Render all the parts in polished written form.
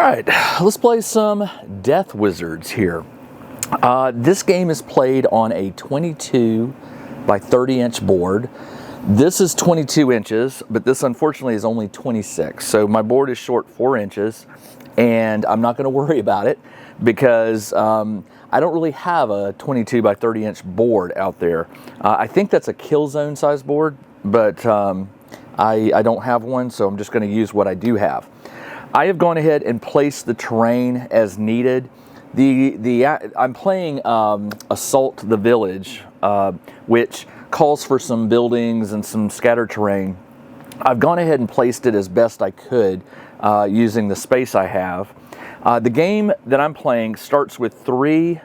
Alright, let's play some Deth Wizards here. This game is played on a 22 by 30 inch board. This is 22 inches, but this unfortunately is only 26. So my board is short 4 inches, and I'm not going to worry about it because I don't really have a 22 by 30 inch board out there. I think that's a kill zone size board, but I don't have one, so I'm just going to use what I do have. I have gone ahead and placed the terrain as needed. I'm playing Assault the Village, which calls for some buildings and some scattered terrain. I've gone ahead and placed it as best I could using the space I have. The game that I'm playing starts with 3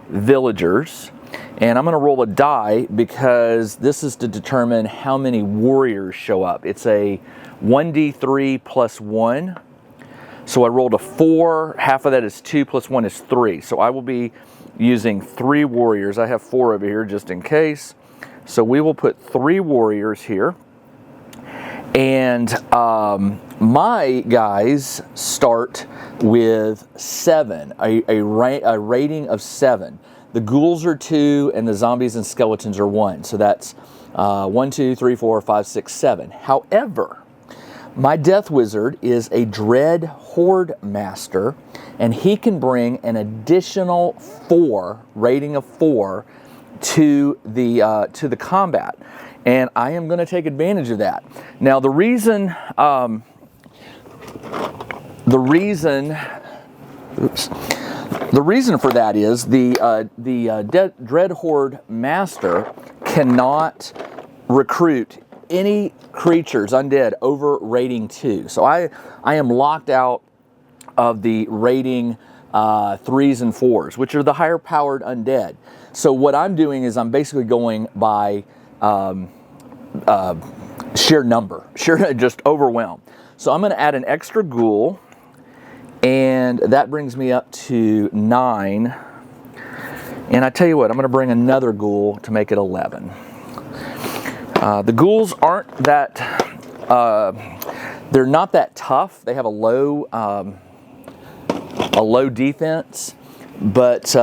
villagers, and I'm going to roll a die because this is to determine how many warriors show up. It's a 1d3 plus 1. So I rolled a 4, half of that is 2, plus 1 is 3. So I will be using 3 warriors. I have 4 over here just in case. So we will put 3 warriors here. And my guys start with 7, a rating of 7. The ghouls are 2 and the zombies and skeletons are 1. So that's 1, 2, 3, 4, 5, 6, 7. However, my Deth Wizard is a Dread Horde Master, and he can bring an additional 4, rating of 4, to the combat, and I am going to take advantage of that. Now, the reason for that is the Dread Horde Master cannot recruit any creatures undead over rating 2. So I am locked out of the rating 3s and 4s, which are the higher powered undead. So what I'm doing is I'm basically going by sheer number, just overwhelm. So I'm going to add an extra ghoul, and that brings me up to 9. And I tell you what, I'm going to bring another ghoul to make it 11. The ghouls aren't that, they're not that tough. They have a low defense, but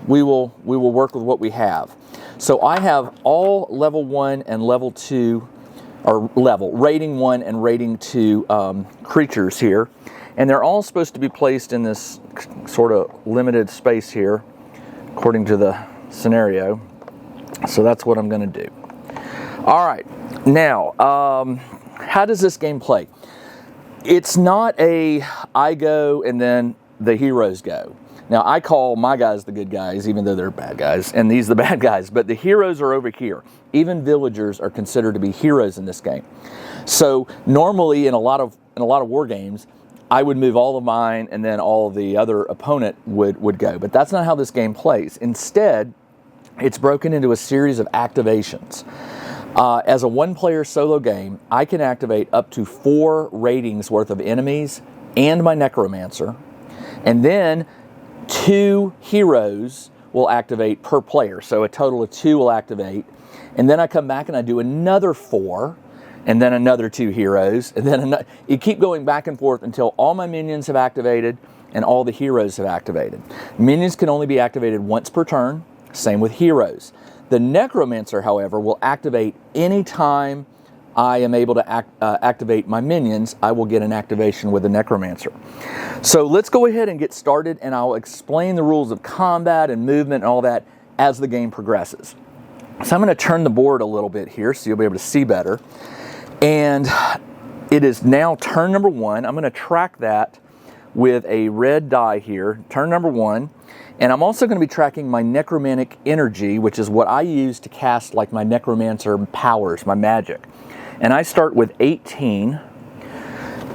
we will work with what we have. So I have all level 1 and level 2, or rating 1 and rating 2 creatures here. And they're all supposed to be placed in this sort of limited space here, according to the scenario. So that's what I'm going to do. All right, now, how does this game play? It's not a I go and then the heroes go. Now, I call my guys the good guys, even though they're bad guys, and these the bad guys, but the heroes are over here. Even villagers are considered to be heroes in this game. So normally in a lot of war games, I would move all of mine and then all of the other opponent would go, but that's not how this game plays. Instead, it's broken into a series of activations. As a one-player solo game, I can activate up to 4 ratings worth of enemies and my Necromancer, and then 2 heroes will activate per player, so a total of 2 will activate, and then I come back and I do another 4, and then another 2 heroes, and then you keep going back and forth until all my minions have activated and all the heroes have activated. Minions can only be activated once per turn, same with heroes. The Necromancer, however, will activate anytime I am able to activate my minions. I will get an activation with the Necromancer. So let's go ahead and get started, and I'll explain the rules of combat and movement and all that as the game progresses. So I'm going to turn the board a little bit here so you'll be able to see better. And it is now turn number 1. I'm going to track that with a red die here, turn number 1. And I'm also going to be tracking my necromantic energy, which is what I use to cast like my necromancer powers, my magic. And I start with 18.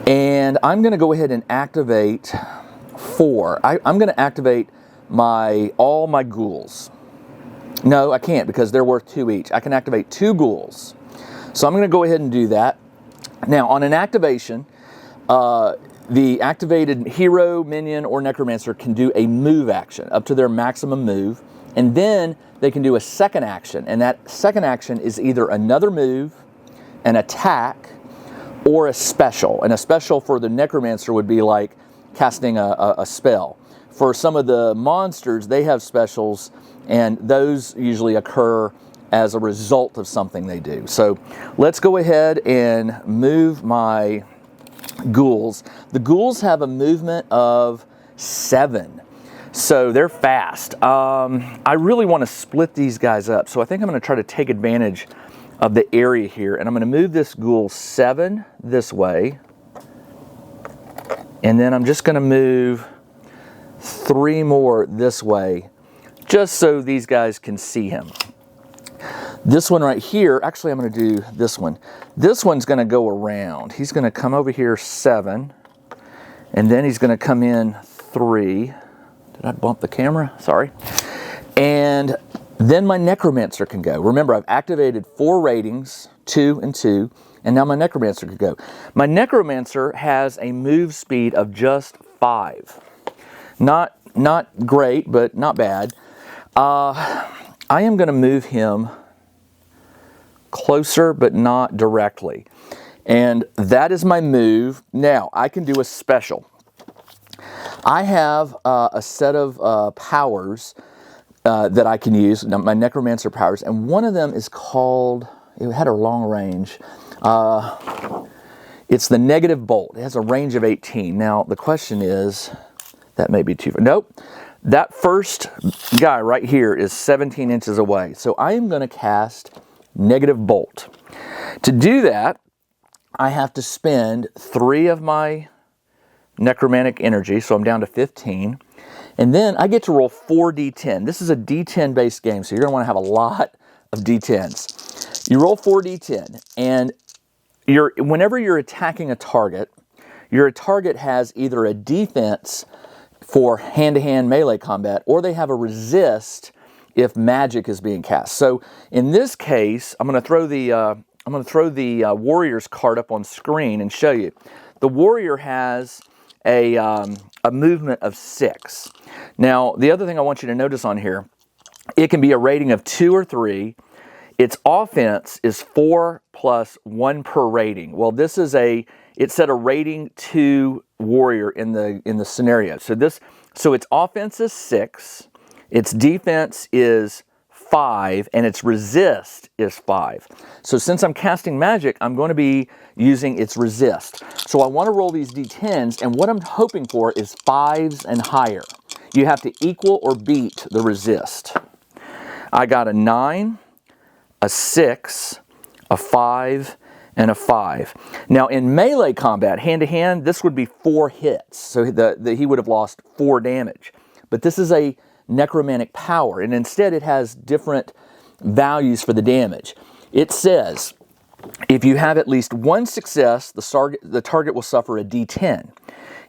And I'm going to go ahead and activate 4. I'm going to activate all my ghouls. No, I can't because they're worth 2 each. I can activate 2 ghouls. So I'm going to go ahead and do that. Now, on an activation, the activated hero, minion, or necromancer can do a move action up to their maximum move, and then they can do a second action, and that second action is either another move, an attack, or a special. And a special for the necromancer would be like casting a spell. For some of the monsters, they have specials, and those usually occur as a result of something they do. So let's go ahead and move my ghouls. The ghouls have a movement of 7. So they're fast. I really want to split these guys up. So I think I'm going to try to take advantage of the area here. And I'm going to move this ghoul 7 this way. And then I'm just going to move 3 more this way, just so these guys can see him. This one right here, actually I'm going to do this one. This one's going to go around. He's going to come over here 7. And then he's going to come in 3. Did I bump the camera? Sorry. And then my Necromancer can go. Remember, I've activated 4 ratings, 2 and 2, and now my Necromancer can go. My Necromancer has a move speed of just 5. Not great, but not bad. I am going to move him closer, but not directly. And that is my move. Now, I can do a special. I have a set of powers that I can use, my Necromancer powers, and one of them is called, it had a long range. It's the negative bolt. It has a range of 18. Now, the question is, that may be too far. Nope. That first guy right here is 17 inches away. So I am going to cast negative bolt. To do that, I have to spend 3 of my necromantic energy, so I'm down to 15. And then I get to roll 4 d10. This is a d10 based game, so you're going to want to have a lot of d10s. You roll 4 d10, and whenever you're attacking a target, your target has either a defense for hand-to-hand melee combat, or they have a resist if magic is being cast. So in this case, I'm going to throw the warrior's card up on screen and show you. The warrior has a movement of 6. Now, the other thing I want you to notice on here, it can be a rating of 2 or 3. Its offense is 4 plus 1 per rating. Well, it said a rating 2 warrior in the scenario. So its offense is 6, its defense is 5, and its resist is 5. So since I'm casting magic, I'm going to be using its resist. So I want to roll these d10s, and what I'm hoping for is 5s and higher. You have to equal or beat the resist. I got a 9, a 6, a 5, and a 5. Now in melee combat, hand-to-hand, this would be 4 hits. So he would have lost 4 damage. But this is a necromantic power, and instead it has different values for the damage. It says, if you have at least 1 success, the target will suffer a d10.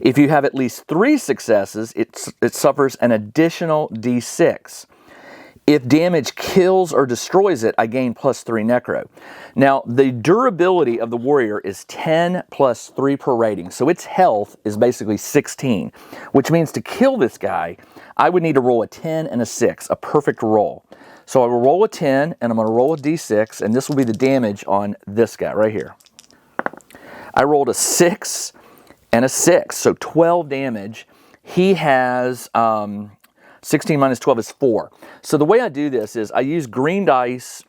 If you have at least 3 successes, it suffers an additional d6. If damage kills or destroys it, I gain plus 3 necro. Now, the durability of the warrior is 10 plus 3 per rating. So its health is basically 16, which means to kill this guy, I would need to roll a 10 and a 6, a perfect roll. So I will roll a 10, and I'm going to roll a d6, and this will be the damage on this guy right here. I rolled a 6 and a 6, so 12 damage. He has 16 minus 12 is 4. So the way I do this is I use green dice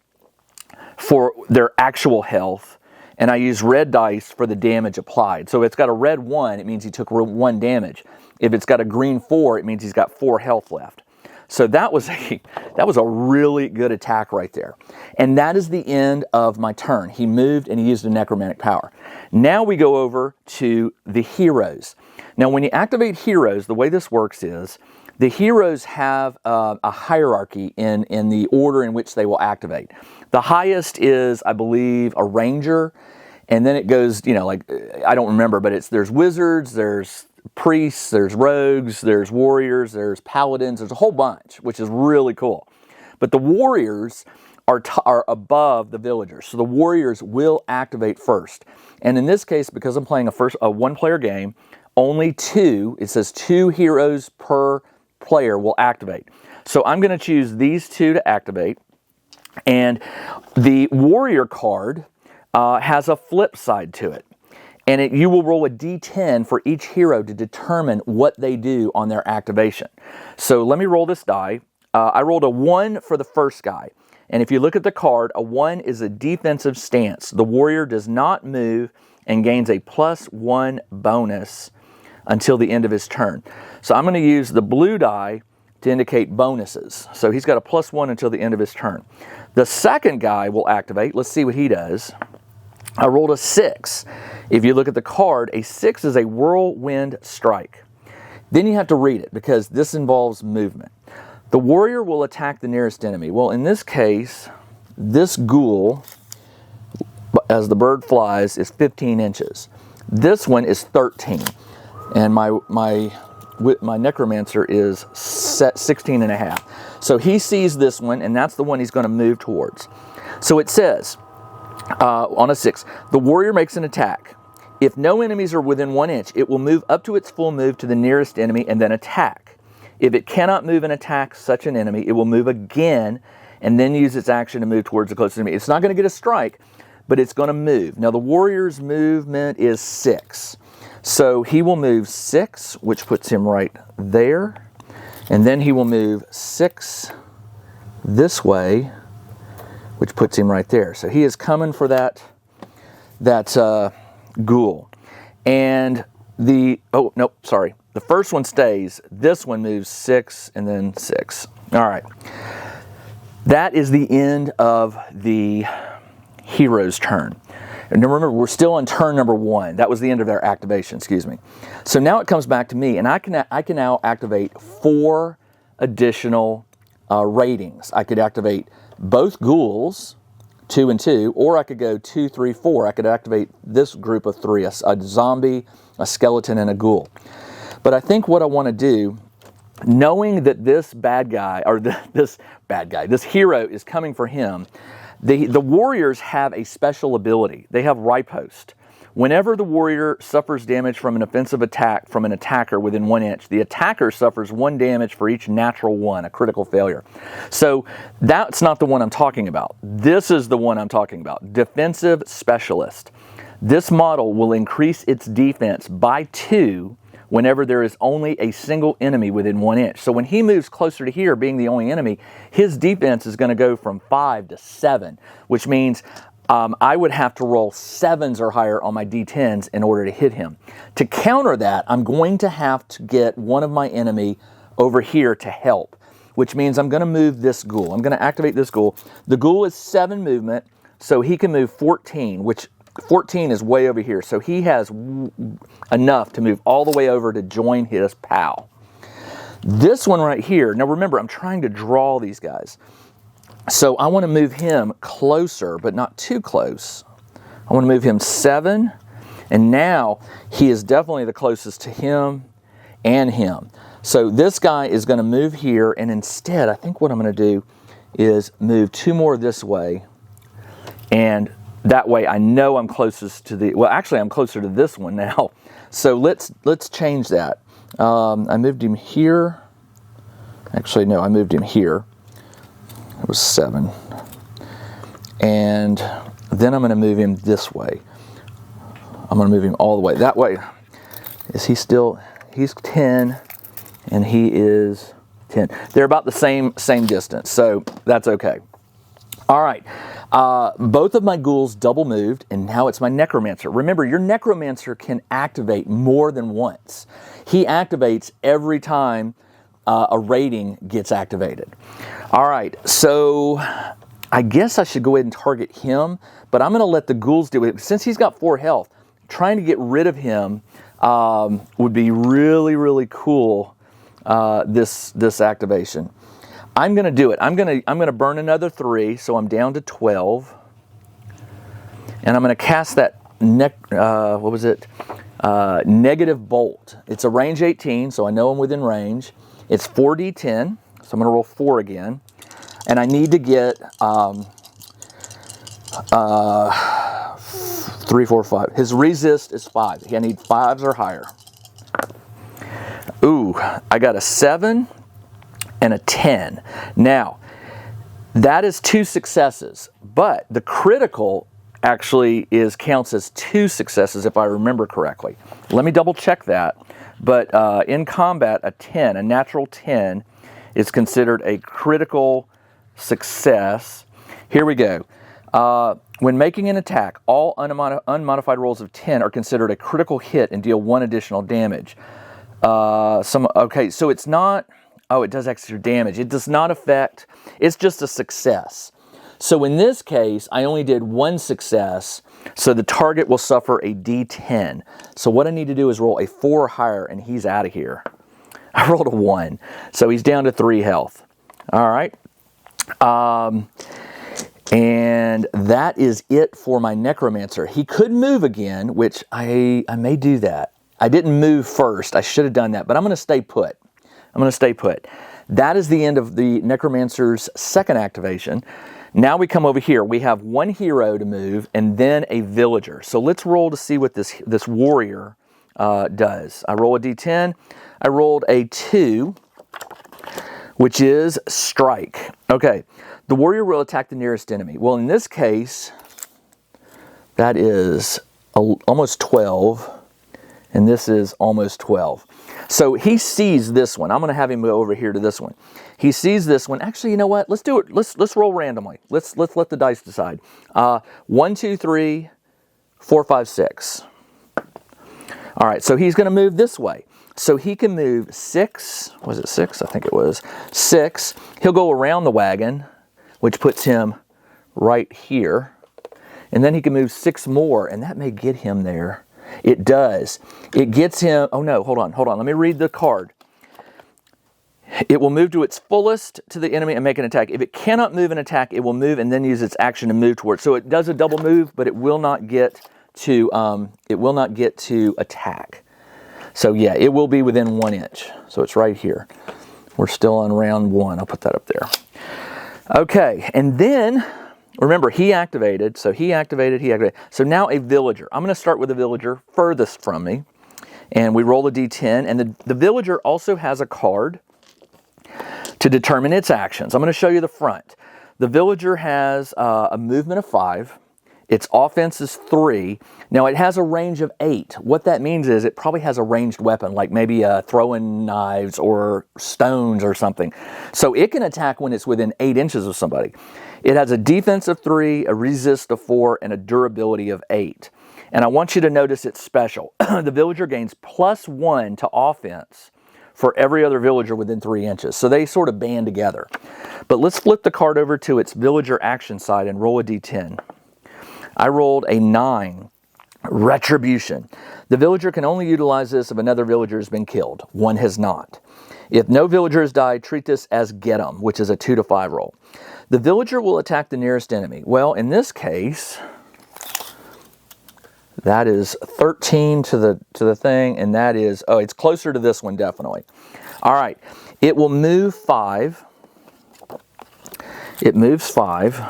for their actual health, and I use red dice for the damage applied. So if it's got a red 1, it means he took 1 damage. If it's got a green 4, it means he's got 4 health left. So that was a really good attack right there. And that is the end of my turn. He moved and he used a necromantic power. Now we go over to the heroes. Now when you activate heroes, the way this works is the heroes have a hierarchy in the order in which they will activate. The highest is, I believe, a ranger, and then it goes, like, I don't remember, but there's wizards, there's priests, there's rogues, there's warriors, there's paladins, there's a whole bunch, which is really cool. But the warriors are above the villagers, so the warriors will activate first. And in this case, because I'm playing a one-player game, only 2, it says 2 heroes per player will activate. So I'm going to choose these 2 to activate, and the warrior card has a flip side to it. and you will roll a d10 for each hero to determine what they do on their activation. So let me roll this die. I rolled a 1 for the first guy. And if you look at the card, a 1 is a defensive stance. The warrior does not move and gains a +1 bonus until the end of his turn. So I'm going to use the blue die to indicate bonuses. So he's got a +1 until the end of his turn. The second guy will activate. Let's see what he does. I rolled a 6. If you look at the card, a 6 is a whirlwind strike. Then you have to read it because this involves movement. The warrior will attack the nearest enemy. Well, in this case, this ghoul, as the bird flies, is 15 inches. This one is 13. And my Necromancer is 16 and a half. So he sees this one, and that's the one he's going to move towards. So it says, on a 6, the warrior makes an attack. If no enemies are within 1 inch, it will move up to its full move to the nearest enemy and then attack. If it cannot move and attack such an enemy, it will move again and then use its action to move towards the closest enemy. It's not going to get a strike, but it's going to move. Now, the warrior's movement is 6. So he will move 6, which puts him right there. And then he will move 6 this way, which puts him right there. So he is coming for that ghoul. And the first one stays. This one moves 6 and then 6. All right. That is the end of the hero's turn. And remember, we're still on turn number 1. That was the end of their activation, excuse me. So now it comes back to me, and I can now activate 4 additional ratings. I could activate both ghouls, 2 and 2, or I could go 2, 3, 4. I could activate this group of 3, a zombie, a skeleton, and a ghoul. But I think what I want to do, knowing that this hero is coming for him, the warriors have a special ability. They have riposte. Whenever the warrior suffers damage from an offensive attack from an attacker within 1 inch, the attacker suffers 1 damage for each natural 1, a critical failure. So that's not the one I'm talking about. This is the one I'm talking about, defensive specialist. This model will increase its defense by 2 whenever there is only a single enemy within 1 inch. So when he moves closer to here, being the only enemy, his defense is going to go from 5 to 7, which means I would have to roll 7s or higher on my D10s in order to hit him. To counter that, I'm going to have to get one of my enemy over here to help, which means I'm going to move this ghoul. I'm going to activate this ghoul. The ghoul is 7 movement, so he can move 14, which 14 is way over here. So he has enough to move all the way over to join his pal. This one right here, now remember, I'm trying to draw these guys. So I want to move him closer, but not too close. I want to move him 7, and now he is definitely the closest to him and him. So this guy is going to move here, and instead, I think what I'm going to do is move 2 more this way, and that way I know I'm closest to the, well, actually I'm closer to this one now. So let's change that. I moved him here. Actually, no, I moved him here. It was 7. And then I'm going to move him this way. I'm going to move him all the way. That way, is he still, he's 10 and he is 10. They're about the same distance, so that's okay. All right, both of my ghouls double moved, and now it's my Necromancer. Remember, your Necromancer can activate more than once. He activates every time a rating gets activated. All right, so I guess I should go ahead and target him, but I'm going to let the ghouls do it. Since he's got 4 health, trying to get rid of him would be really, really cool, this activation. I'm going to do it. I'm going to burn another 3, so I'm down to 12. And I'm going to cast that negative bolt. It's a range 18, so I know I'm within range. It's 4d10, so I'm going to roll 4 again. And I need to get 3, 4, 5. His resist is 5. I need 5s or higher. Ooh, I got a 7 and a 10. Now, that is 2 successes, but the critical actually counts as 2 successes if I remember correctly. Let me double check that. But in combat, a natural 10, is considered a critical success. Here we go. When making an attack, all unmodified rolls of 10 are considered a critical hit and deal 1 additional damage. Okay, so it's not, oh, it does extra damage. It does not affect, it's just a success. So in this case, I only did 1 success, so the target will suffer a D10. So what I need to do is roll a 4 or higher, and he's out of here. I rolled a 1, so he's down to 3 health. All right. And that is it for my Necromancer. He could move again, which I may do that. I didn't move first. I should have done that, but I'm going to stay put. I'm going to stay put. That is the end of the Necromancer's second activation. Now we come over here. We have 1 hero to move and then a villager. So let's roll to see what this warrior does. I roll a D10. I rolled a 2, which is strike. Okay, the warrior will attack the nearest enemy. Well, in this case, that is almost 12, and this is almost 12. So he sees this one. I'm going to have him go over here to this one. He sees this one. Actually, you know what? Let's do it. Let's roll randomly. Let's let the dice decide. 1, 2, 3, 4, 5, 6. All right, so he's going to move this way. So he can move 6. Was it 6? I think it was 6. He'll go around the wagon, which puts him right here. And then he can move 6 more, and that may get him there. It does. It gets him, oh no, hold on. Let me read the card. It will move to its fullest to the enemy and make an attack. If it cannot move an attack, it will move and then use its action to move towards. So it does a double move, but it will not get to attack. So yeah, it will be within 1 inch. So it's right here. We're still on round 1. I'll put that up there. Okay, and then remember, he activated. So he activated. So now a villager. I'm going to start with a villager furthest from me. And we roll a D10. And the villager also has a card to determine its actions. I'm going to show you the front. The villager has a movement of 5. Its offense is 3. Now it has a range of 8. What that means is it probably has a ranged weapon, like maybe throwing knives or stones or something. So it can attack when it's within 8 inches of somebody. It has a defense of 3, a resist of 4, and a durability of 8. And I want you to notice it's special. The villager gains +1 to offense for every other villager within 3 inches. So they sort of band together. But let's flip the card over to its villager action side and roll a D10. I rolled a 9. Retribution. The villager can only utilize this if another villager has been killed. One has not. If no villager has died, treat this as get 'em, which is a 2 to 5 roll. The villager will attack the nearest enemy. Well, in this case, that is 13 to the thing, and that is, oh, it's closer to this one, definitely. All right. It will move 5. It moves 5.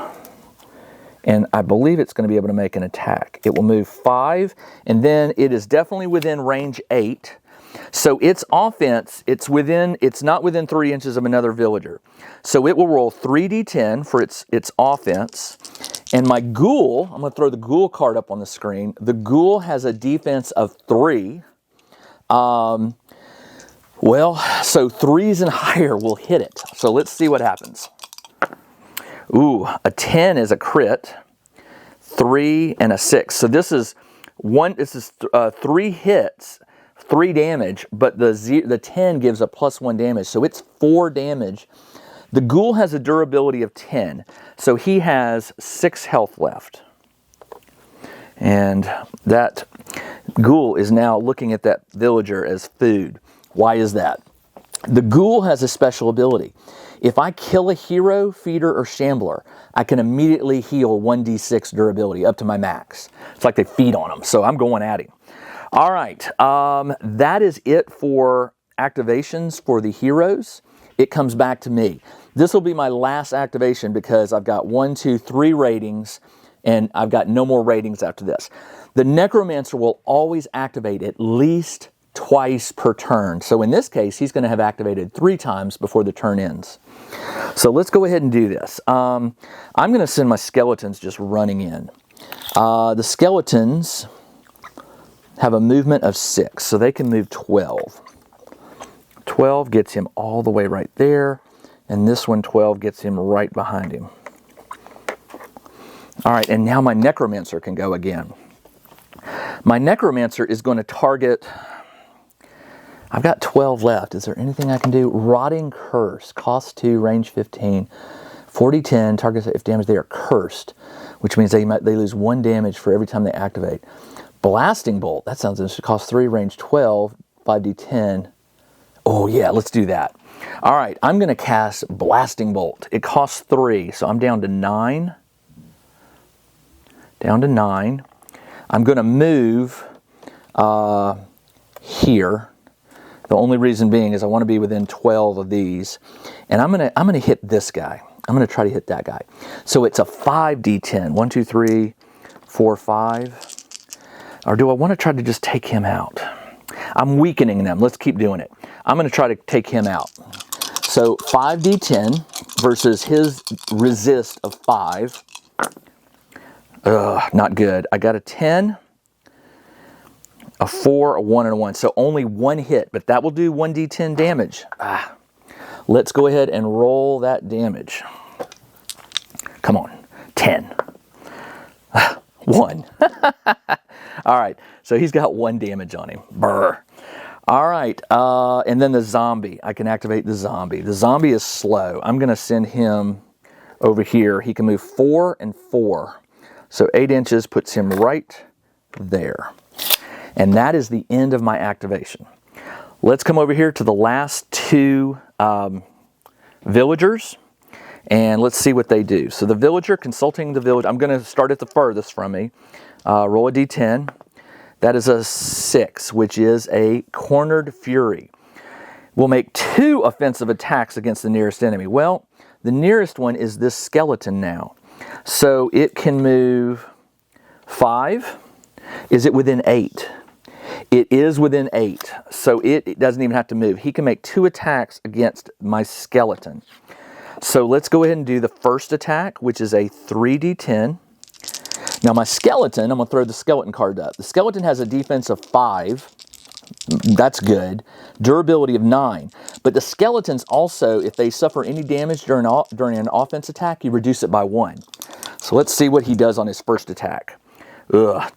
And I believe it's going to be able to make an attack. It will move 5, and then it is definitely within range 8. So its offense, it's not within 3 inches of another villager. So it will roll 3d10 for its offense. And my ghoul, I'm going to throw the ghoul card up on the screen. The ghoul has a defense of 3. Well, so 3s and higher will hit it. So let's see what happens. Ooh, a 10 is a crit, 3 and a 6. So this is 3 hits, 3 damage, but the 10 gives a +1 damage. So it's 4 damage. The ghoul has a durability of 10. So he has 6 health left. And that ghoul is now looking at that villager as food. Why is that? The ghoul has a special ability. If I kill a hero, feeder, or shambler, I can immediately heal 1d6 durability up to my max. It's like they feed on him, so I'm going at him. All right, that is it for activations for the heroes. It comes back to me. This will be my last activation because I've got 1, 2, 3 ratings, and I've got no more ratings after this. The Necromancer will always activate at least twice per turn. So in this case, he's going to have activated 3 times before the turn ends. So let's go ahead and do this. I'm going to send my skeletons just running in. The skeletons have a movement of 6, so they can move 12. 12 gets him all the way right there, and this one, 12, gets him right behind him. All right, and now my Necromancer can go again. My Necromancer is going to target... I've got 12 left. Is there anything I can do? Rotting Curse. Cost 2, range 15. 40-10, targets if damaged, they are cursed, which means they lose 1 damage for every time they activate. Blasting Bolt. That sounds interesting. Cost 3, range 12, 5d10. Oh yeah, let's do that. All right, I'm going to cast Blasting Bolt. It costs 3, so I'm down to 9. Down to 9. I'm going to move here. The only reason being is I want to be within 12 of these. And I'm gonna hit this guy. I'm going to try to hit that guy. So it's a 5d10. 1, 2, 3, 4, 5. Or do I want to try to just take him out? I'm weakening them. Let's keep doing it. I'm going to try to take him out. So 5d10 versus his resist of 5. Not good. I got a 10, a 4, a 1, and a 1. So only 1 hit, but that will do 1d10 damage. Let's go ahead and roll that damage. Come on. 10. 1. All right. So he's got 1 damage on him. Brr. All right. And then the zombie. I can activate the zombie. The zombie is slow. I'm going to send him over here. He can move 4 and 4. So 8 inches puts him right there. And that is the end of my activation. Let's come over here to the last 2 villagers, and let's see what they do. So the villager, consulting the village, I'm going to start at the furthest from me. Roll a d10. That is a 6, which is a Cornered Fury. We'll make 2 offensive attacks against the nearest enemy. Well, the nearest one is this skeleton now. So it can move 5. Is it within 8? It is within 8, so it doesn't even have to move. He can make 2 attacks against my skeleton. So let's go ahead and do the first attack, which is a 3d10. Now my skeleton, I'm going to throw the skeleton card up. The skeleton has a defense of 5. That's good. Durability of 9. But the skeletons also, if they suffer any damage during an offense attack, you reduce it by 1. So let's see what he does on his first attack.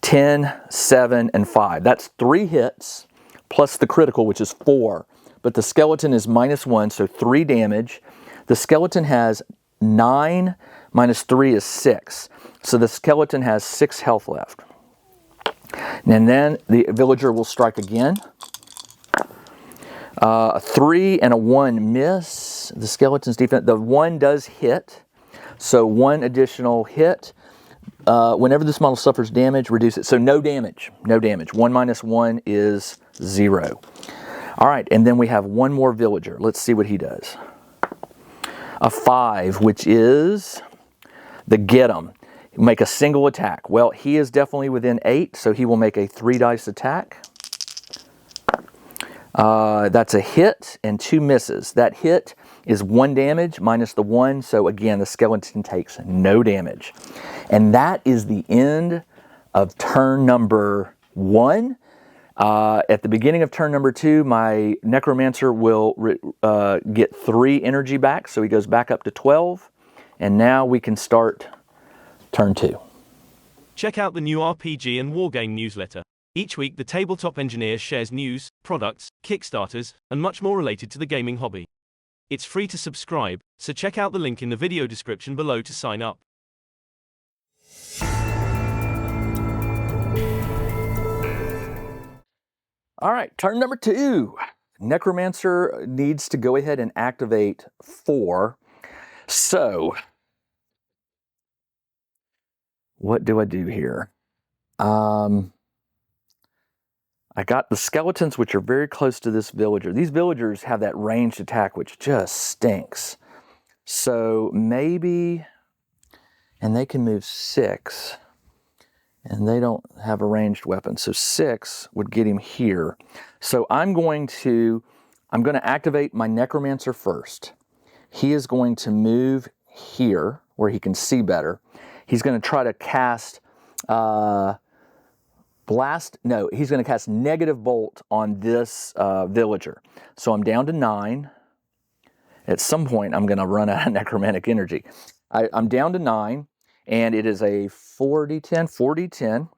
10, 7, and 5. That's 3 hits, plus the critical, which is 4. But the skeleton is -1, so 3 damage. The skeleton has 9 minus 3 is 6. So the skeleton has 6 health left. And then the villager will strike again. A 3 and a 1 miss. The skeleton's defense, the 1 does hit. So 1 additional hit. Whenever this model suffers damage, reduce it. So no damage. No damage. 1 minus 1 is 0. All right, and then we have 1 more villager. Let's see what he does. A 5, which is the get 'em. Make a single attack. Well, he is definitely within 8, so he will make a 3-dice attack. That's a hit and 2 misses. That hit is 1 damage minus the 1, so again, the skeleton takes no damage. And that is the end of turn number 1. At the beginning of turn number 2, my Necromancer will get 3 energy back, so he goes back up to 12. And now we can start turn 2. Check out the new RPG and Wargame newsletter. Each week, the Tabletop Engineer shares news, products, Kickstarters, and much more related to the gaming hobby. It's free to subscribe, so check out the link in the video description below to sign up. All right, turn number 2. Necromancer needs to go ahead and activate 4. So, what do I do here? I got the skeletons, which are very close to this villager. These villagers have that ranged attack, which just stinks. So maybe, and they can move 6, and they don't have a ranged weapon. So 6 would get him here. So I'm going to activate my Necromancer first. He is going to move here, where he can see better. He's going to try to cast Blast, no, he's going to cast negative bolt on this villager. So I'm down to 9. At some point, I'm going to run out of necromantic energy. I'm down to 9, and it is a 4d10.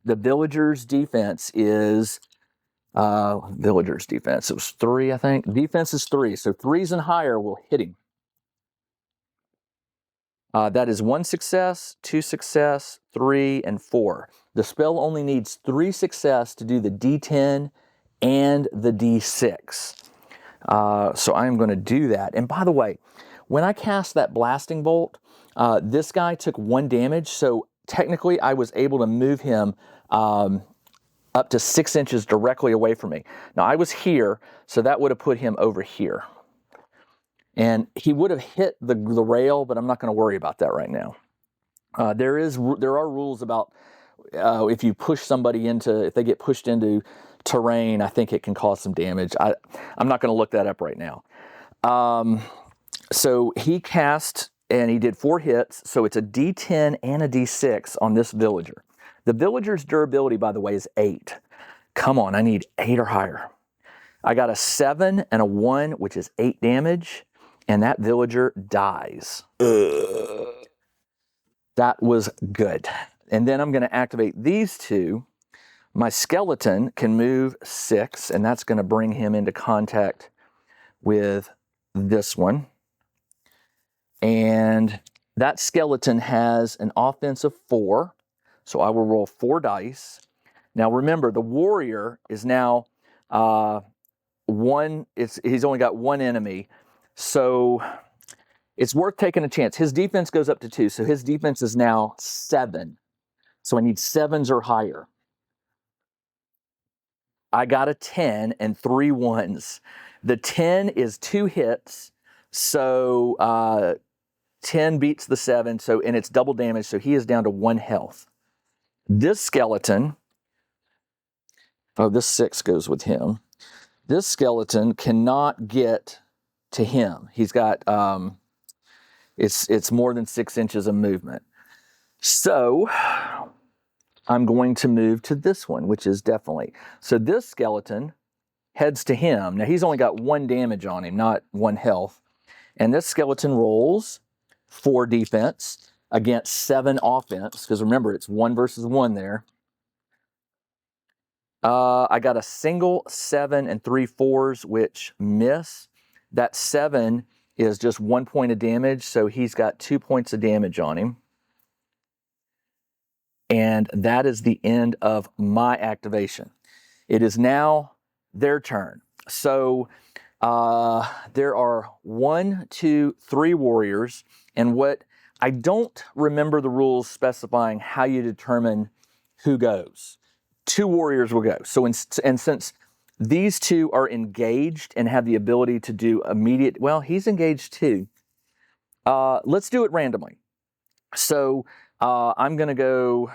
The villager's defense is, villager's defense, it was 3, I think. Defense is 3, so 3s and higher will hit him. That is 1 success, 2 success, 3, and 4. The spell only needs 3 success to do the D10 and the D6. So I'm going to do that. And by the way, when I cast that blasting bolt, this guy took 1 damage, so technically I was able to move him up to 6 inches directly away from me. Now I was here, so that would have put him over here. And he would have hit the rail, but I'm not going to worry about that right now. There are rules about if you push somebody if they get pushed into terrain, I think it can cause some damage. I'm not going to look that up right now. So he cast, and he did 4 hits, so it's a D10 and a D6 on this villager. The villager's durability, by the way, is 8. Come on, I need 8 or higher. I got a 7 and a 1, which is 8 damage. And that villager dies. That was good. And then I'm going to activate these 2. My skeleton can move 6, and that's going to bring him into contact with this one. And that skeleton has an offense of 4, so I will roll 4 dice. Now remember, the warrior is now he's only got 1 enemy. So it's worth taking a chance. His defense goes up to 2, so his defense is now 7. So I need 7s or higher. I got a 10 and 3 1s. The 10 is 2 hits, so 10 beats the 7, and it's double damage, so he is down to 1 health. This skeleton, this 6 goes with him. This skeleton cannot get to him. He's got, it's more than 6 inches of movement. So I'm going to move to this one, which is definitely. So this skeleton heads to him. Now he's only got 1 damage on him, not 1 health. And this skeleton rolls 4 defense against 7 offense, because remember, it's 1 versus 1 there. I got a single 7 and 3 4s, which miss. That 7 is just 1 point of damage, so he's got 2 points of damage on him. And that is the end of my activation. It is now their turn. So there are 1, 2, 3 warriors, and what I don't remember the rules specifying how you determine who goes. 2 warriors will go. So and since these 2 are engaged and have the ability to do immediate, well, he's engaged too. Let's do it randomly. So I'm going to go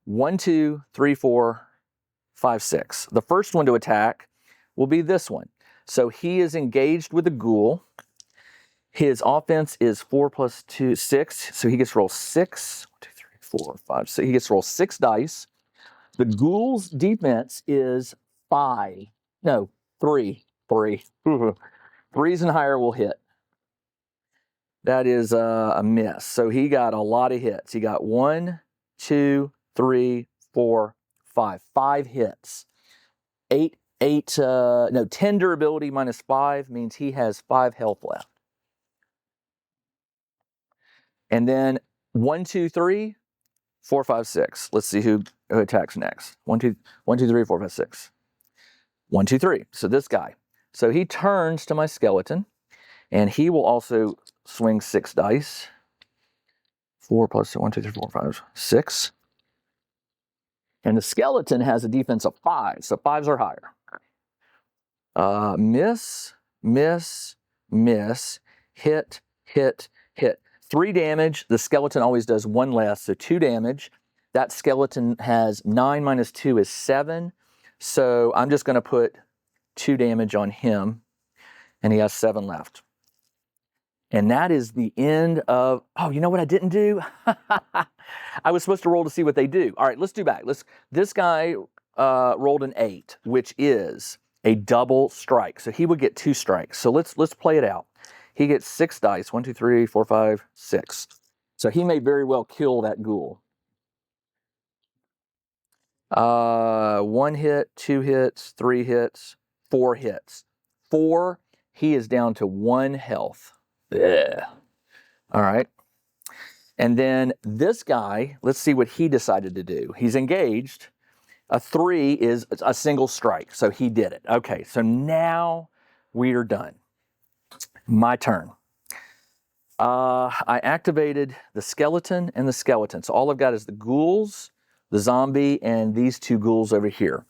1, 2, 3, 4, 5, 6. The first one to attack will be this one. So he is engaged with a ghoul. His offense is 4 plus 2, 6. So he gets to roll 6. 1, 2, 3, 4, 5, 6. He gets to roll 6 dice. The ghoul's defense is 5. No, 3. 3. 3s and higher will hit. That is a miss. So he got a lot of hits. He got 1, 2, 3, 4, 5. 5 hits. 10 durability minus 5 means he has 5 health left. And then 1, 2, 3, 4, 5, 6. Let's see who attacks next. 1, 2, 3, 4, 5, 6. 1, 2, 3. So this guy. So he turns to my skeleton, and he will also swing 6 dice. 4 plus 2, 1, 2, 3, 4, 5, 6. And the skeleton has a defense of 5, so 5s are higher. Miss, miss, miss, hit, hit, hit. 3 damage. The skeleton always does 1 less, so 2 damage. That skeleton has 9 minus 2 is 7. So I'm just going to put 2 damage on him, and he has 7 left. And that is the end of, oh, you know what I didn't do? I was supposed to roll to see what they do. All right, let's do back. This guy rolled an 8, which is a double strike. So he would get 2 strikes. So let's play it out. He gets 6 dice. 1, 2, 3, 4, 5, 6. So he may very well kill that ghoul. 1 hit, 2 hits, 3 hits, 4 hits. 4, he is down to 1 health. Ugh. All right. And then this guy, let's see what he decided to do. He's engaged. A 3 is a single strike, so he did it. Okay, so now we are done. My turn. I activated the skeleton and the skeleton. So all I've got is the ghouls, the zombie, and these 2 ghouls over here.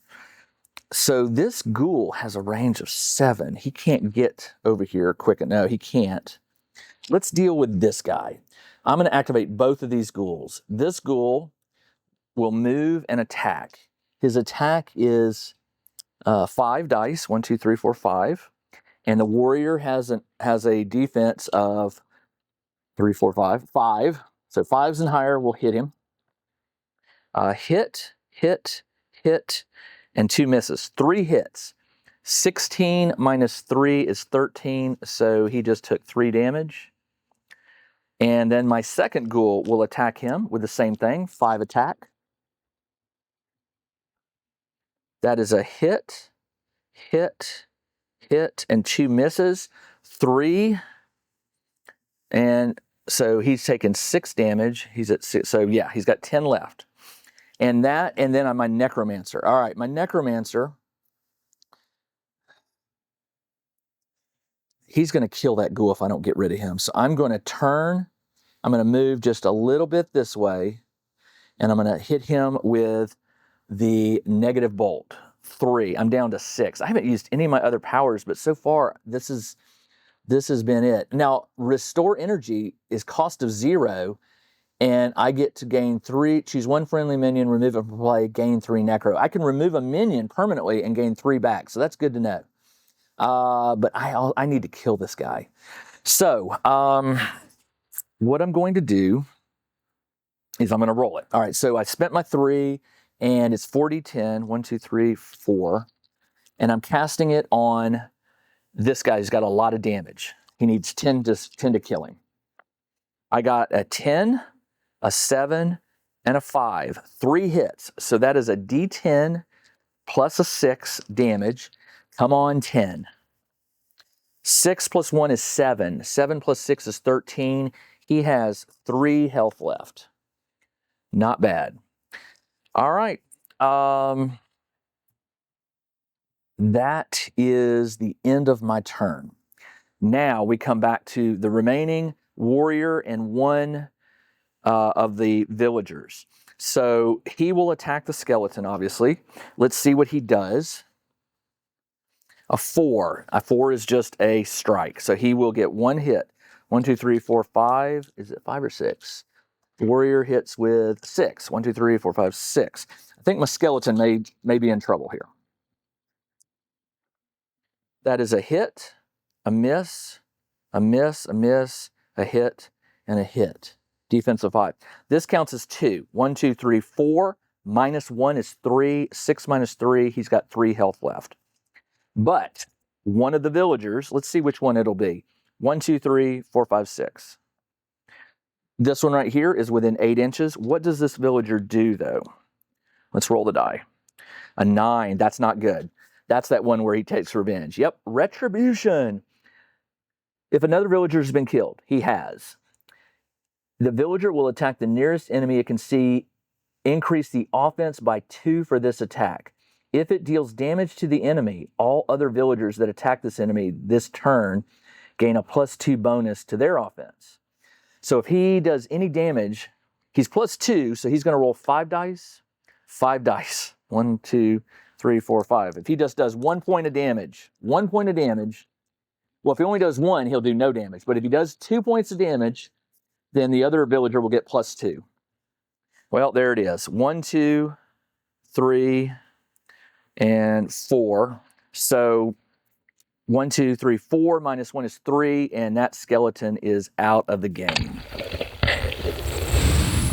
So this ghoul has a range of 7. He can't get over here quick enough. No, he can't. Let's deal with this guy. I'm going to activate both of these ghouls. This ghoul will move and attack. His attack is 5 dice, 1, 2, 3, 4, 5. And the warrior has a defense of 3, 4, 5. 5. So 5s and higher will hit him. Hit, and 2 misses. 3 hits. 16 minus 3 is 13, so he just took 3 damage. And then my second ghoul will attack him with the same thing, 5 attack. That is a hit, and 2 misses. 3, and so he's taken 6 damage. He's at 6, so yeah, he's got 10 left. And then on my Necromancer. All right, my Necromancer, he's going to kill that ghoul if I don't get rid of him. So I'm going to turn, I'm going to move just a little bit this way, and I'm going to hit him with the negative bolt. 3. I'm down to 6. I haven't used any of my other powers, but so far this has been it. Now, restore energy is cost of 0, and I get to gain 3, choose 1 friendly minion, remove it from play, gain 3 necro. I can remove a minion permanently and gain 3 back, so that's good to know. But I need to kill this guy. So, what I'm going to do is I'm going to roll it. All right, so I spent my 3, and it's 4d10, 1, 2, 3, 4, and I'm casting it on this guy who's got a lot of damage. He needs 10 to kill him. I got a 10, a 7, and a 5. 3 hits. So that is a d10 plus a 6 damage. Come on, 10. 6 plus 1 is 7. 7 plus 6 is 13. He has 3 health left. Not bad. All right. That is the end of my turn. Now we come back to the remaining warrior and 1 of the villagers. So he will attack the skeleton, obviously. Let's see what he does. A 4. A 4 is just a strike. So he will get 1 hit. 1, 2, 3, 4, 5. Is it 5 or 6? Warrior hits with 6. 1, 2, 3, 4, 5, 6. I think my skeleton may be in trouble here. That is a hit, a miss, a miss, a miss, a hit, and a hit. Defense of 5. This counts as 2. 1, 2, 3, 4. Minus 1 is 3. 6 minus 3, he's got 3 health left. But one of the villagers, let's see which one it'll be. 1, 2, 3, 4, 5, 6. This one right here is within 8 inches. What does this villager do, though? Let's roll the die. A 9. That's not good. That's that one where he takes revenge. Yep, retribution. If another villager has been killed, he has. The villager will attack the nearest enemy it can see. Increase the offense by 2 for this attack. If it deals damage to the enemy, all other villagers that attack this enemy this turn gain a +2 bonus to their offense. So if he does any damage, he's +2, so he's going to roll 5 dice. 5 dice. 1, 2, 3, 4, 5. If he just does 1 point of damage, well, if he only does 1, he'll do no damage. But if he does 2 points of damage, then the other villager will get +2. Well, there it is. 1, 2, 3, and 4. So 1, 2, 3, 4. -1 is 3, and that skeleton is out of the game.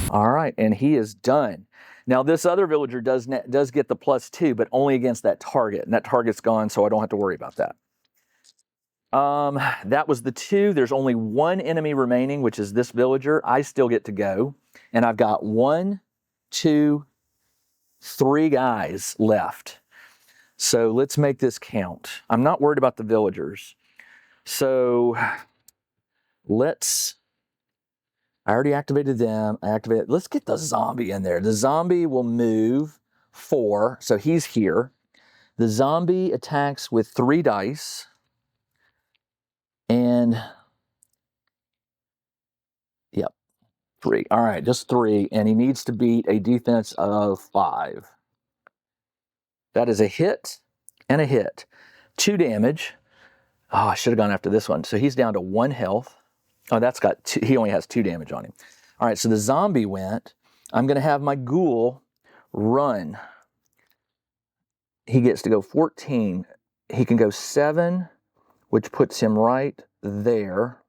All right, and he is done. Now, this other villager does get the +2, but only against that target, and that target's gone, so I don't have to worry about that. That was the 2. There's only 1 enemy remaining, which is this villager. I still get to go, and I've got 1, 2, 3 guys left. So let's make this count. I'm not worried about the villagers. So I already activated them. Let's get the zombie in there. The zombie will move 4, so he's here. The zombie attacks with 3 dice. And, yep, 3. All right, just 3. And he needs to beat a defense of 5. That is a hit and a hit. 2 damage. Oh, I should have gone after this one. So he's down to 1 health. Oh, that's got 2. He only has 2 damage on him. All right, so the zombie went. I'm going to have my ghoul run. He gets to go 14. He can go 7, which puts him right there.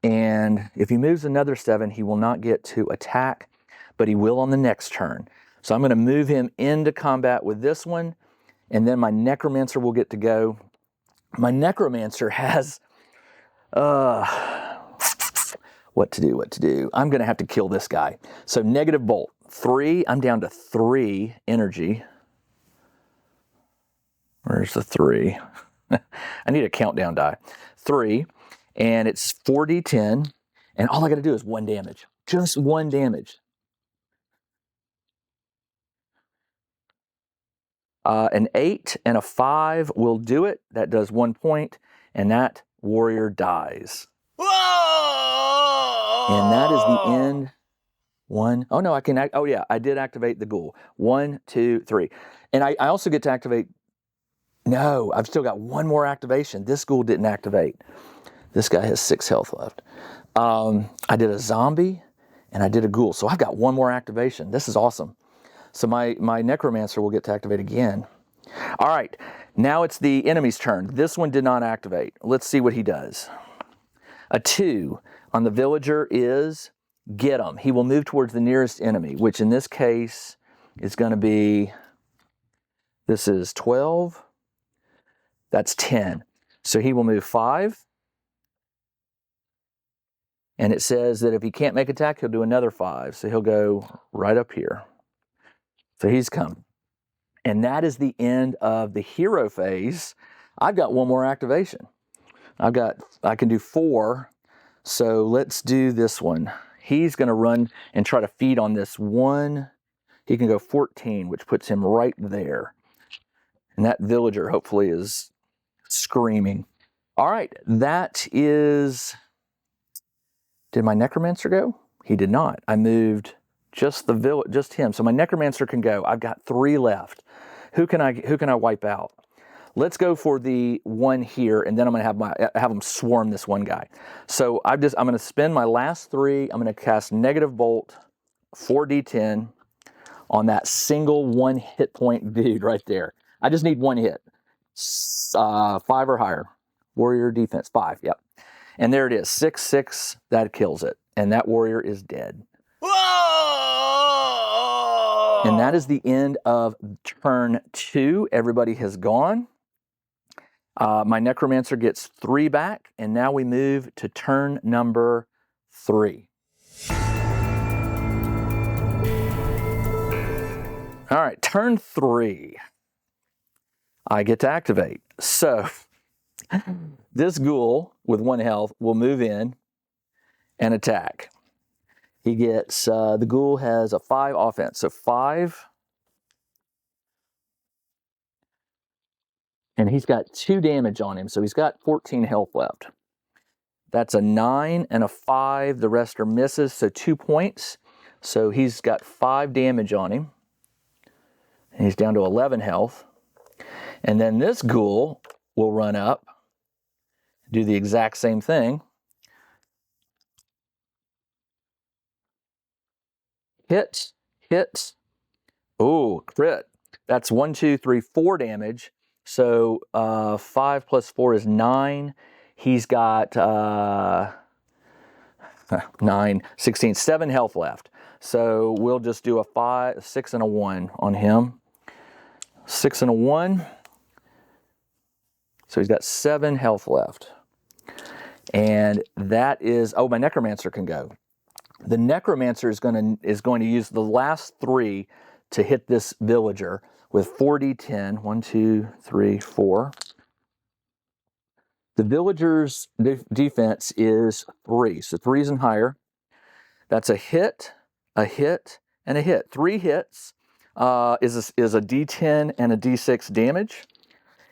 And if he moves another 7, he will not get to attack, but he will on the next turn. So I'm going to move him into combat with this one, and then my Necromancer will get to go. My Necromancer has... what to do? I'm going to have to kill this guy. So negative bolt. 3. I'm down to 3 energy. Where's the 3? I need a countdown die. 3. And it's 4d10. And all I got to do is 1 damage. Just 1 damage. An 8 and a 5 will do it. That does 1 point. And that warrior dies. And that is the end. 1. Oh, no, I can... Oh, yeah, I did activate the ghoul. 1, 2, 3. And I also get to activate... No, I've still got 1 more activation. This ghoul didn't activate. This guy has 6 health left. I did a zombie, and I did a ghoul. So I've got 1 more activation. This is awesome. So my Necromancer will get to activate again. All right, now it's the enemy's turn. This one did not activate. Let's see what he does. A 2 on the villager is get him. He will move towards the nearest enemy, which in this case is going to be, this is 12. That's 10. So he will move 5. And it says that if he can't make attack, he'll do another 5. So he'll go right up here. So he's come. And that is the end of the hero phase. I've got 1 more activation. I can do 4. So let's do this one. He's going to run and try to feed on this one. He can go 14, which puts him right there. And that villager hopefully is screaming. All right, that is... Did my Necromancer go? He did not. I moved just him. So my Necromancer can go. I've got 3 left. Who can I wipe out? Let's go for the one here, and then I'm going to have them swarm this one guy. So I'm going to spend my last 3. I'm going to cast Negative Bolt, 4d10 on that single 1 hit point dude right there. I just need 1 hit. 5 or higher. Warrior defense 5. Yep. And there it is. 6, 6. That kills it, and that warrior is dead. And that is the end of turn 2. Everybody has gone. My Necromancer gets 3 back, and now we move to turn number 3. All right, turn 3. I get to activate. So this ghoul with 1 health will move in and attack. He gets, the ghoul has a 5 offense, so 5. And he's got 2 damage on him, so he's got 14 health left. That's a 9 and a 5. The rest are misses, so 2 points. So he's got 5 damage on him. And he's down to 11 health. And then this ghoul will run up, do the exact same thing. Hits. Oh, crit. That's 1, 2, 3, 4 damage. So 5 plus 4 is 9. He's got 9, 16, 7 health left. So we'll just do a 5, 6, and a 1 on him. 6 and a 1. So he's got 7 health left. And that is, oh, my Necromancer can go. The Necromancer is going to use the last 3 to hit this villager with 4d10. 1, 2, 3, 4. The villager's defense is 3, so 3s and higher. That's a hit, and a hit. 3 hits is a d10 and a d6 damage,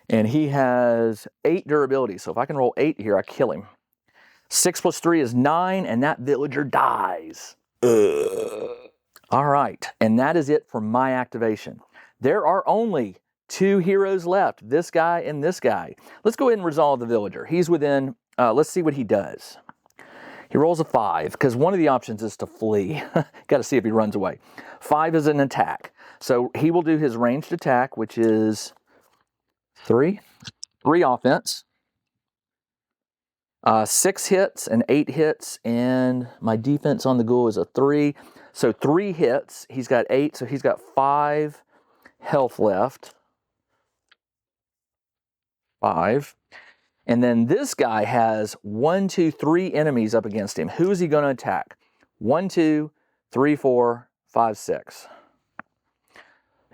and he has 8 durability. So if I can roll 8 here, I kill him. 6 plus 3 is 9, and that villager dies. All right, and that is it for my activation. There are only 2 heroes left, this guy and this guy. Let's go ahead and resolve the villager. He's within, let's see what he does. He rolls a 5, because one of the options is to flee. Got to see if he runs away. 5 is an attack. So he will do his ranged attack, which is 3 offense. 6 hits and 8 hits, and my defense on the ghoul is a 3. So 3 hits. He's got 8, so he's got 5 health left. 5. And then this guy has 1, 2, 3 enemies up against him. Who is he going to attack? 1, 2, 3, 4, 5, 6.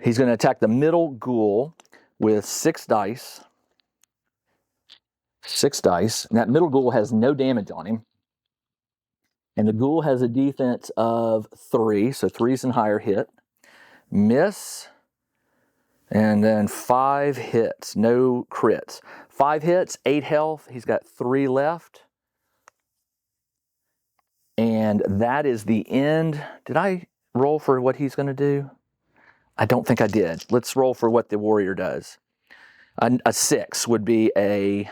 He's going to attack the middle ghoul with 6 dice. 6 dice. And that middle ghoul has no damage on him. And the ghoul has a defense of 3, so 3s and higher hit. Miss. And then 5 hits, no crits. 5 hits, 8 health. He's got 3 left. And that is the end. Did I roll for what he's going to do? I don't think I did. Let's roll for what the warrior does. A 6 would be a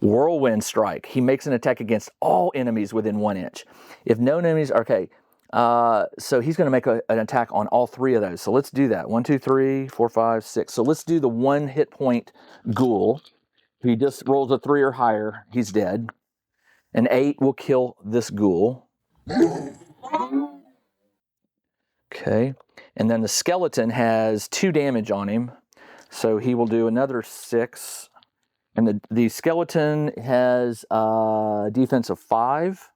whirlwind strike. He makes an attack against all enemies within 1 inch. If no enemies, okay. So he's going to make an attack on all 3 of those. So let's do that. 1, 2, 3, 4, 5, 6. So let's do the 1 hit point ghoul. If he just rolls a 3 or higher, he's dead. An 8 will kill this ghoul. Okay. And then the skeleton has 2 damage on him. So he will do another 6. And the skeleton has a defense of 5.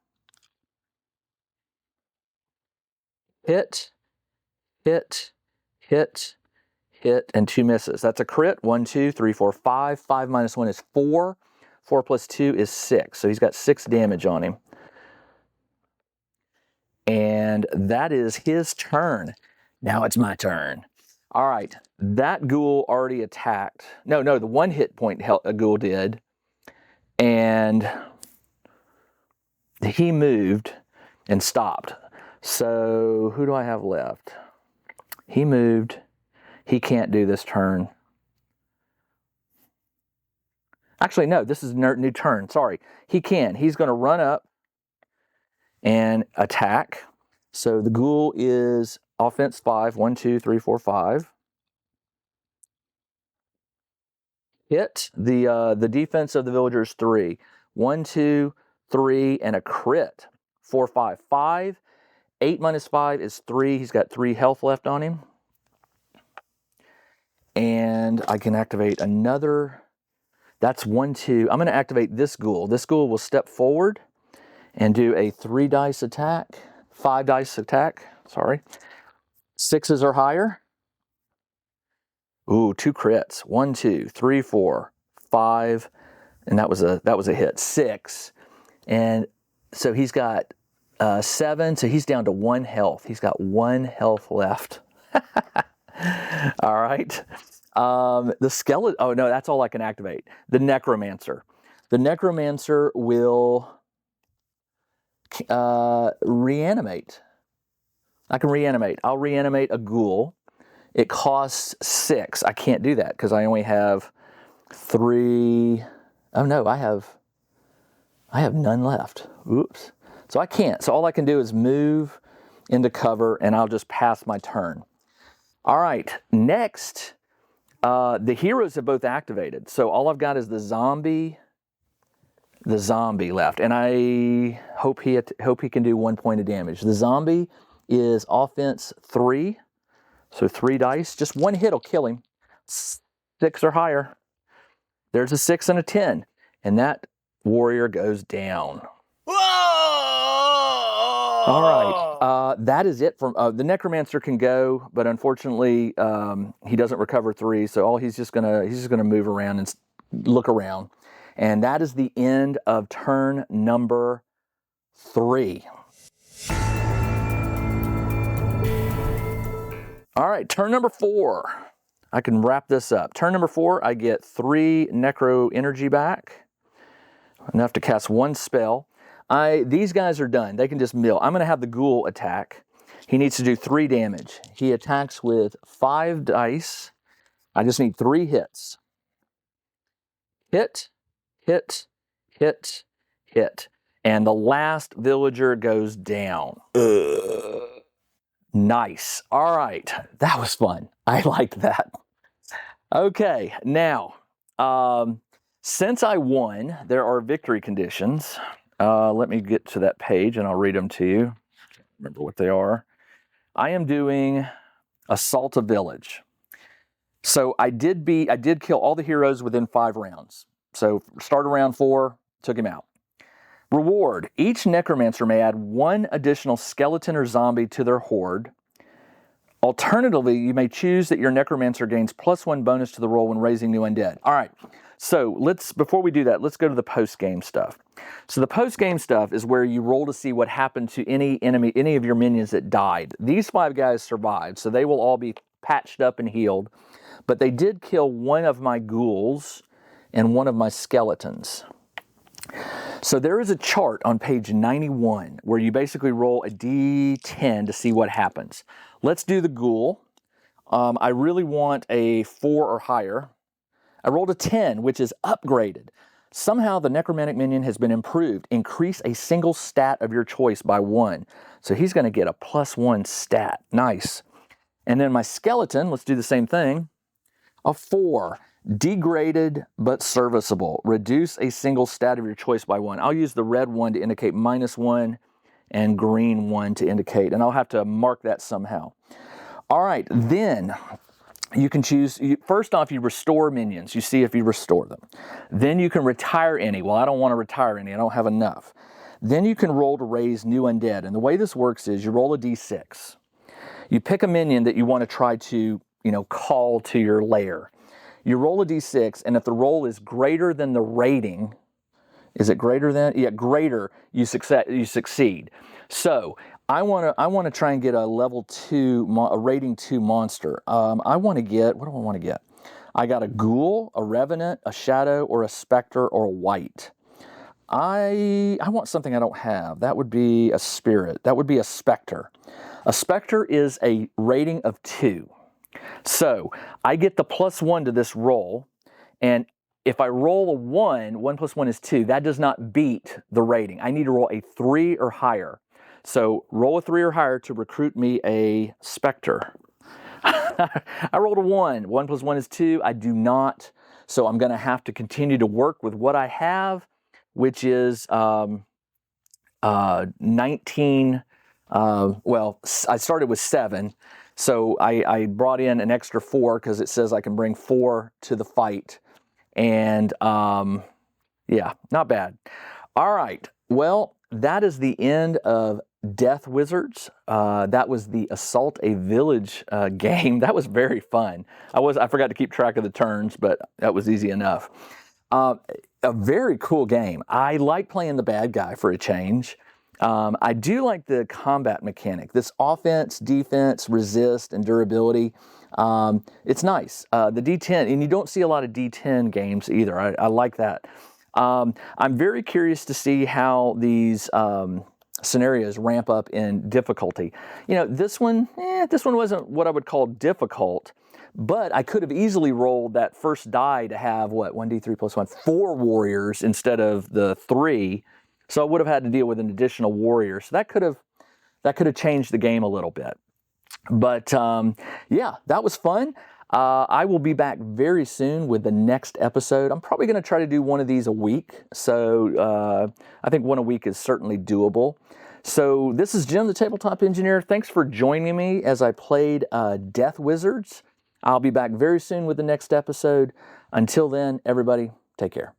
Hit, hit, hit, hit, and 2 misses. That's a crit. 1, 2, 3, 4, 5. 5 minus 1 is 4. 4 plus 2 is 6. So he's got 6 damage on him. And that is his turn. Now it's my turn. All right. That ghoul already attacked. No, the 1 hit point ghoul did. And he moved and stopped. So who do I have left? He moved. He can't do this turn. Actually, no, this is a new turn. Sorry. He can. He's going to run up and attack. So the ghoul is offense 5. 1, 2, 3, 4, 5. Hit. The defense of the villager is 3. 1, 2, 3, and a crit. 4, 5, 5. 8 minus 5 is 3. He's got 3 health left on him. And I can activate another. That's 1, 2. I'm going to activate this ghoul. This ghoul will step forward and do a 3 dice attack. 5 dice attack. Sorry. 6s or higher. Ooh, 2 crits. 1, 2, 3, 4, 5. And that was a hit. 6. And so he's got 7, so he's down to 1 health. He's got 1 health left. All right. The skeleton, oh no, that's all I can activate. The Necromancer. The Necromancer will reanimate. I can reanimate. I'll reanimate a ghoul. It costs 6. I can't do that because I only have 3. Oh no, I have none left. Oops. So I can't. So all I can do is move into cover and I'll just pass my turn. All right, next, The heroes have both activated, so all I've got is the zombie left, and I hope he can do 1 point of damage. The zombie is offense 3, so 3 dice. Just 1 hit will kill him. 6 or higher. There's a 6 and a 10, and that warrior goes down. Whoa! All right, that is it from the Necromancer can go, but unfortunately he doesn't recover 3, so he's just gonna move around and look around, and that is the end of turn number 3. All right, turn number 4. I can wrap this up. Turn number 4, I get 3 Necro energy back, enough to cast 1 spell. These guys are done. They can just mill. I'm going to have the ghoul attack. He needs to do 3 damage. He attacks with 5 dice. I just need 3 hits. Hit, hit, hit, hit. And the last villager goes down. Nice. All right. That was fun. I liked that. Okay. Now, since I won, there are victory conditions. Let me get to that page and I'll read them to you. Remember what they are. I am doing Assault a Village. So I did kill all the heroes within 5 rounds. So start around 4, took him out. Reward. Each Necromancer may add 1 additional skeleton or zombie to their horde. Alternatively, you may choose that your Necromancer gains +1 bonus to the roll when raising new undead. All right, so before we do that, let's go to the post-game stuff. So the post-game stuff is where you roll to see what happened to any of your minions that died. These 5 guys survived, so they will all be patched up and healed. But they did kill 1 of my ghouls and 1 of my skeletons. So there is a chart on page 91 where you basically roll a d10 to see what happens. Let's do the ghoul. I really want a 4 or higher. I rolled a 10, which is upgraded. Somehow the necromantic minion has been improved. Increase a single stat of your choice by 1. So he's going to get a +1 stat. Nice. And then my skeleton, let's do the same thing. A 4. Degraded but serviceable. Reduce a single stat of your choice by 1. I'll use the red one to indicate -1 and green one to indicate, and I'll have to mark that somehow. All right, then you can choose, first off, you restore minions. You see if you restore them. Then you can retire any. Well, I don't want to retire any. I don't have enough. Then you can roll to raise new undead, and the way this works is you roll a d6. You pick a minion that you want to try to, call to your lair. You roll a d6, and if the roll is greater than the rating, is it greater than? Yeah, greater, you succeed. So I want to try and get a level 2, a rating 2 monster. I want to get, what do I want to get? I got a ghoul, a revenant, a shadow, or a specter, or a wight. I want something I don't have. That would be a spirit. That would be a specter. A specter is a rating of 2. So I get the +1 to this roll, and if I roll a 1, 1 + 1 is 2, that does not beat the rating. I need to roll a 3 or higher. So roll a 3 or higher to recruit me a specter. I rolled a 1. 1 + 1 is 2. I do not. So I'm going to have to continue to work with what I have, which is 19. Well, I started with 7. So I brought in an extra 4 because it says I can bring 4 to the fight. And yeah, not bad. All right. Well, that is the end of Deth Wizards. That was the Assault a Village game. That was very fun. I forgot to keep track of the turns, but that was easy enough. A very cool game. I like playing the bad guy for a change. I do like the combat mechanic. This offense, defense, resist, and durability. It's nice. The D10, and you don't see a lot of D10 games either. I like that. I'm very curious to see how these scenarios ramp up in difficulty. This one wasn't what I would call difficult, but I could have easily rolled that first die to have, 1d3 + 1, 4 warriors instead of the 3. So I would have had to deal with an additional warrior. So that could have changed the game a little bit. But yeah, that was fun. I will be back very soon with the next episode. I'm probably going to try to do one of these a week. So I think one a week is certainly doable. So this is Jim, the Tabletop Engineer. Thanks for joining me as I played Deth Wizards. I'll be back very soon with the next episode. Until then, everybody, take care.